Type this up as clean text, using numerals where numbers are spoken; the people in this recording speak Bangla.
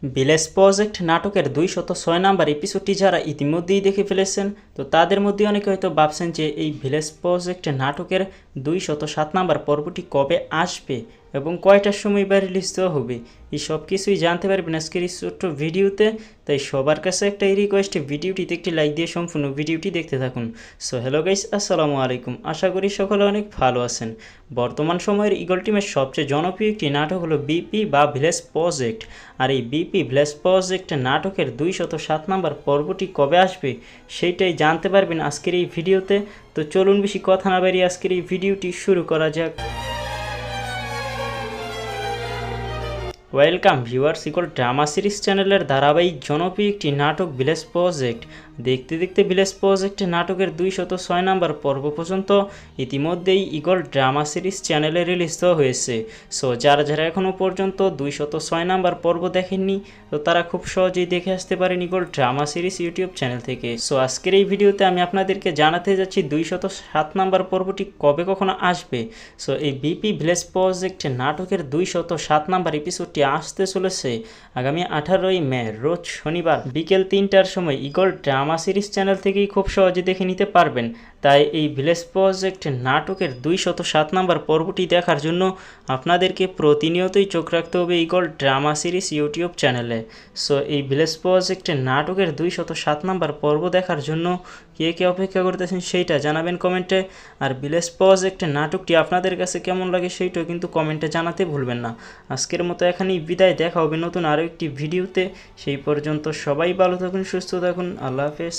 ভিলেজ প্রজেক্ট নাটকের ২০৬ নাম্বার এপিসোডটি যারা ইতিমধ্যেই দেখে ফেলেছেন, তো তাদের মধ্যে অনেকে হয়তো ভাবছেন যে এই ভিলেজ প্রজেক্ট নাটকের ২০৭ নাম্বার পর্বটি কবে আসবে এবং কয়টার সময় বা রিলিজ দেওয়া হবে। এই সব কিছুই জানতে পারবেন আজকের এই ছোট্ট ভিডিওতে। তাই সবার কাছে একটা রিকোয়েস্ট, ভিডিওটিতে একটি লাইক দিয়ে সম্পূর্ণ ভিডিওটি দেখতে থাকুন। সো হ্যালো গাইস, আসসালামু আলাইকুম। আশা করি সকলে অনেক ভালো আছেন। বর্তমান সময়ের ইগল টিমের সবচেয়ে জনপ্রিয় একটি নাটক হলো বিপি বা ভিলেজ প্রজেক্ট। আর এই বিপি ভিলেজ প্রজেক্ট নাটকের ২০৭ নাম্বার পর্বটি কবে আসবে সেইটাই জানতে পারবেন আজকের এই ভিডিওতে। তো চলুন বেশি কথা না বাড়িয়ে আজকের এই ভিডিওটি শুরু করা যাক। Welcome viewers, eagle drama series চ্যানেলের ধারাবাহিক জনপ্রিয় একটি নাটক ভিলেজ প্রজেক্ট। দেখতে দেখতে ভিলেজ প্রজেক্ট নাটকের ২০৬ নাম্বার পর্ব পর্যন্ত ইতিমধ্যেই ইগল ড্রামা সিরিজ চ্যানেলে রিলিজ দেওয়া হয়েছে। সো যারা যারা এখনও পর্যন্ত ২০৬ নাম্বার পর্ব দেখেননি, তো তারা খুব সহজেই দেখে আসতে পারেন eagle drama series YouTube channel থেকে। সো আজকের এই ভিডিওতে আমি আপনাদেরকে জানাতে যাচ্ছি ২০৭ নাম্বার পর্বটি কবে কখনো আসবে। সো এই বিপি ভিলেজ প্রজেক্ট নাটকের ২০৭ নাম্বার এপিসোডটি আসতে চলেছে আগামী ১৮ই মে রোজ শনিবার বিকেল ৩টার সময় ইগল ড্রামা সিরিজ চ্যানেল থেকেই খুব সহজে দেখে নিতে পারবেন। তাই এই ভিলেজ প্রজেক্ট নাটকের ২০৭ নাম্বার পর্বটি দেখার জন্য আপনাদেরকে প্রতিনিয়তই চোখ রাখতে হবে ইগল ড্রামা সিরিজ ইউটিউব চ্যানেলে। সো এই ভিলেজ প্রজেক্ট নাটকের ২০৭ নাম্বার পর্ব দেখার জন্য কে কে অপেক্ষা করতেছেন সেইটা জানাবেন কমেন্টে। আর ভিলেজ প্রজেক্ট নাটকটি আপনাদের কাছে কেমন লাগে সেইটাও কিন্তু কমেন্টে জানাতে ভুলবেন না। আজকের মতো এখানেই বিদায়, দেখা হবে নতুন আরও একটি ভিডিওতে। সেই পর্যন্ত সবাই ভালো থাকুন, সুস্থ থাকুন, আল্লাহ হাফেজ।